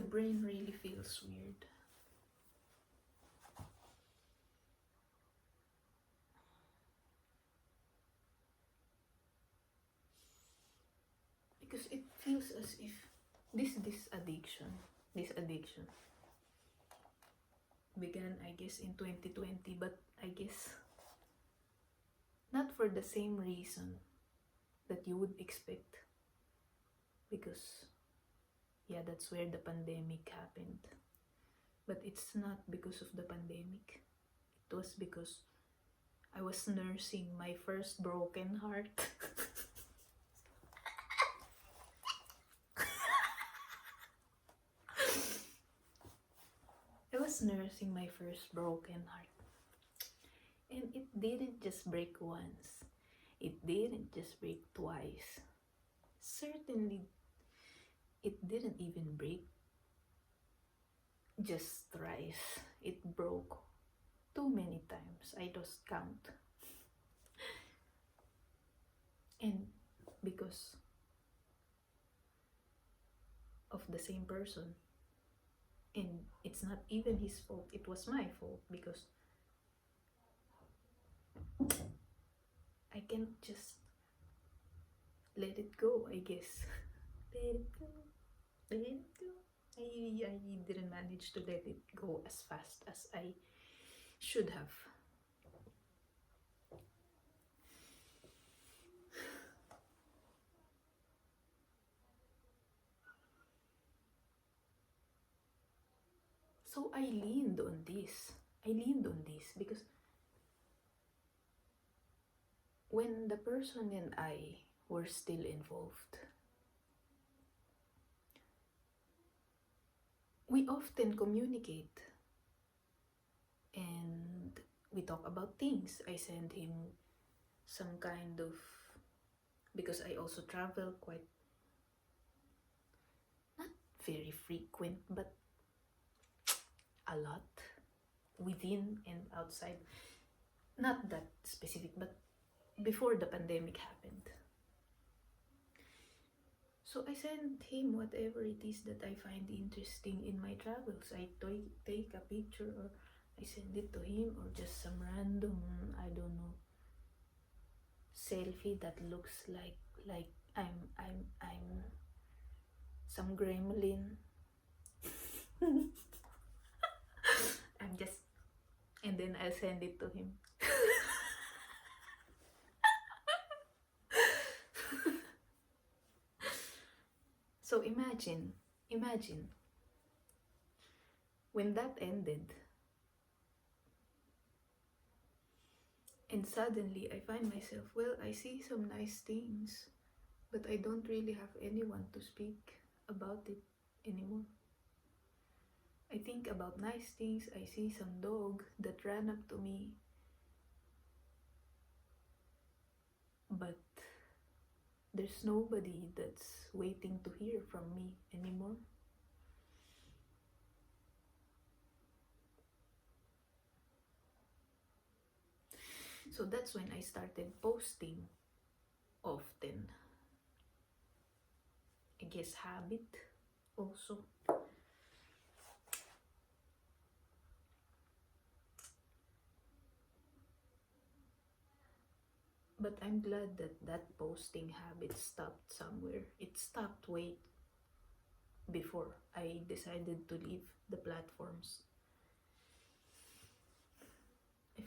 brain really feels weird. Because it feels as if this addiction began, I guess, in 2020, but I guess not for the same reason that you would expect, because yeah, that's where the pandemic happened. But it's not because of the pandemic. It was because I was nursing my first broken heart. I was nursing my first broken heart. And it didn't just break once. It didn't just break twice. Certainly, it didn't even break just thrice. It broke too many times. I lost count. And because of the same person. And it's not even his fault. It was my fault because I can't just let it go, I guess. Let it go. Let it go. I didn't manage to let it go as fast as I should have. So I leaned on this. Because when the person and I were still involved, we often communicate and we talk about things. I send him some kind of, because I also travel quite, not very frequent, but a lot, within and outside. Not that specific, but before the pandemic happened. So I send him whatever it is that I find interesting in my travels. I take a picture or I send it to him, or just some random, I don't know, selfie that looks like I'm some gremlin. I'm just, and then I'll send it to him. So imagine when that ended, and suddenly I find myself, well, I see some nice things, but I don't really have anyone to speak about it anymore. I think about nice things, I see some dog that ran up to me, but there's nobody that's waiting to hear from me anymore. So that's when I started posting often. I guess habit also. But I'm glad that posting habit stopped somewhere. It stopped way before I decided to leave the platforms. I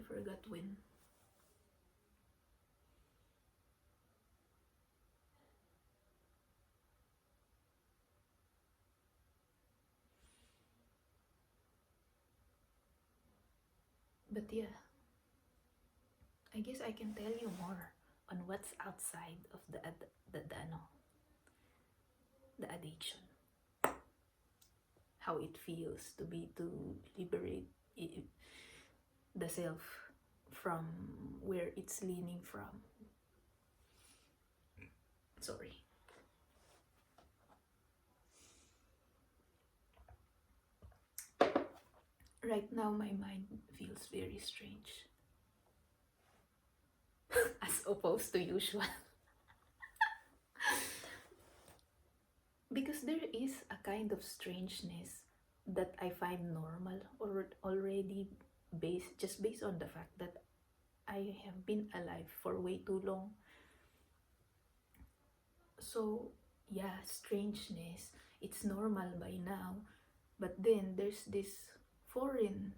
forgot when. But yeah, I guess I can tell you more on what's outside of the addiction. How it feels to liberate the self from where it's leaning from. Sorry. Right now, my mind feels very strange. As opposed to usual. Because there is a kind of strangeness that I find normal or already based on the fact that I have been alive for way too long. So yeah, strangeness, it's normal by now. But then there's this foreign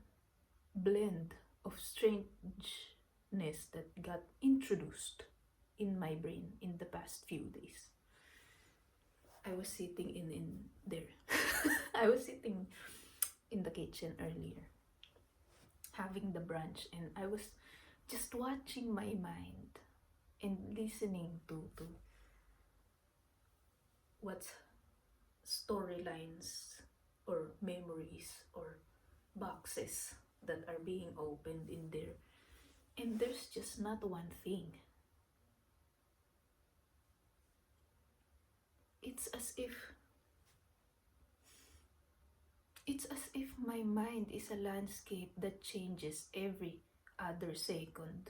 blend of strangeness that got introduced in my brain in the past few days. I was sitting in there. I was sitting in the kitchen earlier, having the brunch, and I was just watching my mind and listening to what's storylines or memories or boxes that are being opened in there. And there's just not one thing. It's as if it's as if my mind is a landscape that changes every other second.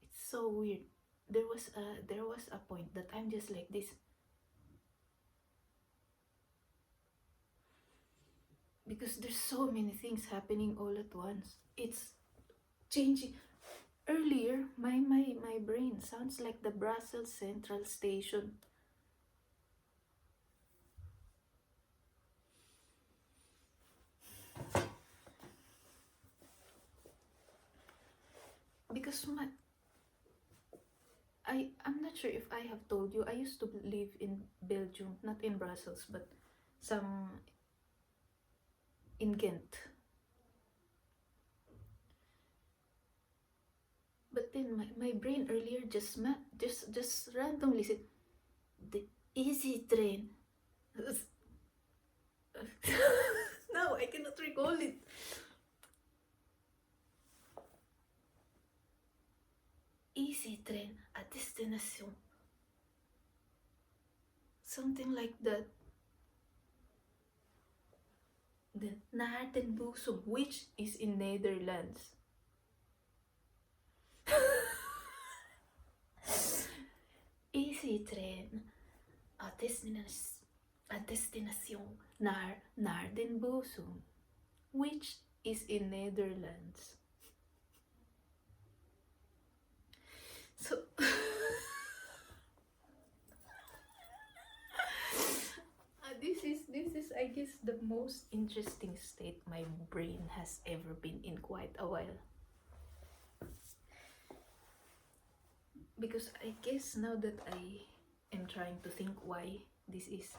It's so weird. There was a point that I'm just like this, because there's so many things happening all at once. It's changing. Earlier, my brain sounds like the Brussels Central Station. Because I'm not sure if I have told you, I used to live in Belgium, not in Brussels, but some in Ghent. But then my brain earlier just randomly said the easy train. Now I cannot recall it. Easy train, a destination. Something like that. The Naarden-Boezem, which is in Netherlands. Easy train, a destination naar Naarden-Boezem, which is in Netherlands. So this is I guess the most interesting state my brain has ever been in quite a while. Because I guess now that I am trying to think why this is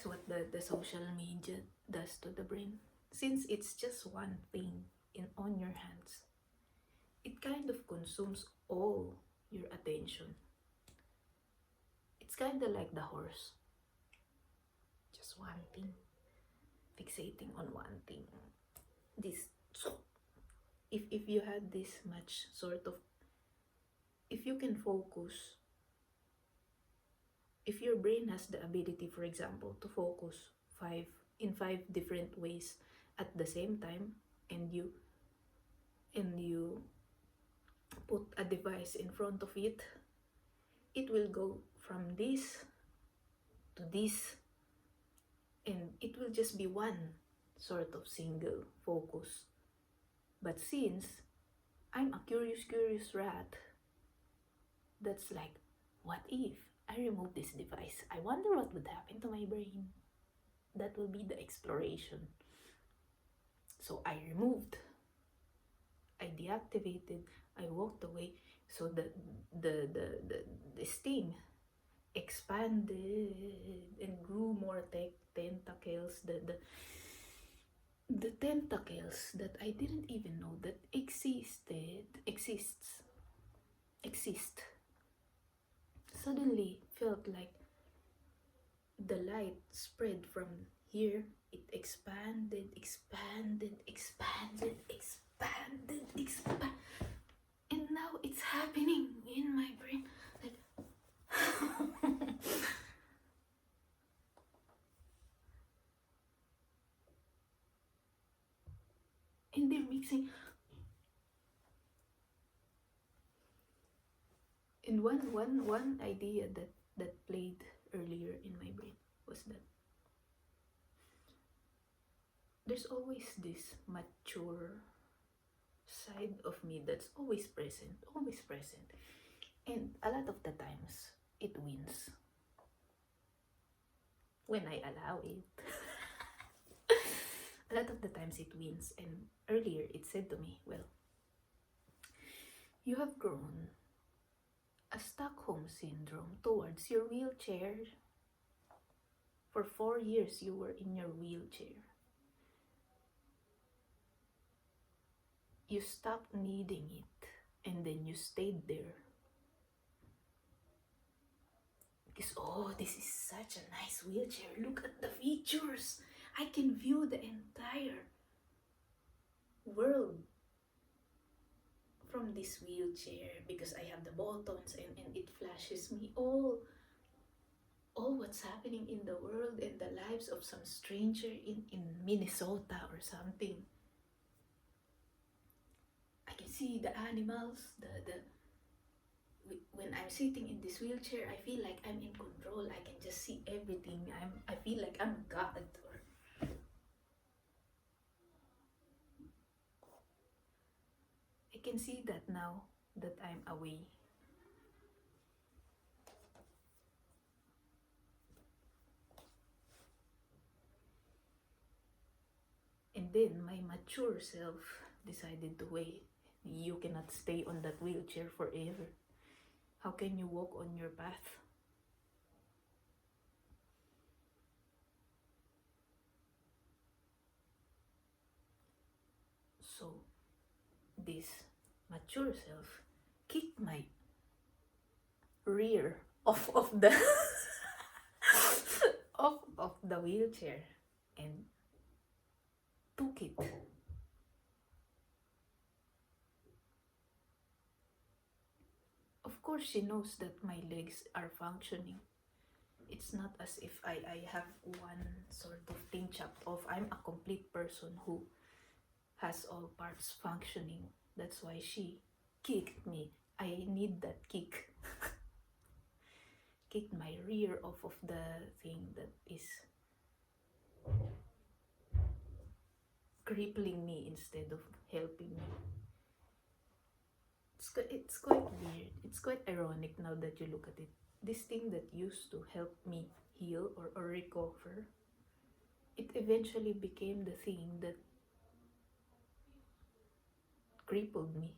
what the social media does to the brain. Since it's just one thing on your hands, it kind of consumes all your attention. It's kind of like the horse. Just one thing. Fixating on one thing. This, if you had this much sort of, if you can focus, if your brain has the ability, for example, to focus in five different ways at the same time, and you put a device in front of it, it will go from this to this, and it will just be one sort of single focus. But since I'm a curious rat that's like, what if I remove this device? I wonder what would happen to my brain. That will be the exploration. So I removed, I deactivated, I walked away. So this thing expanded and grew more tentacles. The tentacles that I didn't even know that exist suddenly felt like the light spread from here. It expanded, and now it's happening in my brain. Like and they're mixing. And one idea that played earlier in my brain was that there's always this mature side of me that's always present, always present. And a lot of the times, it wins when I allow it. A lot of the times, it wins. And earlier, it said to me, well, you have grown a Stockholm syndrome towards your wheelchair. For 4 years, you were in your wheelchair. You stopped needing it, and then you stayed there. Because, oh, this is such a nice wheelchair. Look at the features. I can view the entire world from this wheelchair because I have the buttons and it flashes me all what's happening in the world and the lives of some stranger in Minnesota or something. I can see the animals, when I'm sitting in this wheelchair, I feel like I'm in control. I can just see everything. I feel like I'm God. I can see that now that I'm away. And then my mature self decided to wait. You cannot stay on that wheelchair forever. How can you walk on your path? So this mature self kicked my rear off of the off of the wheelchair and took it. Of course, she knows that my legs are functioning. It's not as if I have one sort of thing chopped off. I'm a complete person who has all parts functioning. That's why she kicked me. I need that kick. Kicked my rear off of the thing that is crippling me instead of helping me. It's quite weird. It's quite ironic now that you look at it. This thing that used to help me heal or recover, it eventually became the thing that crippled me.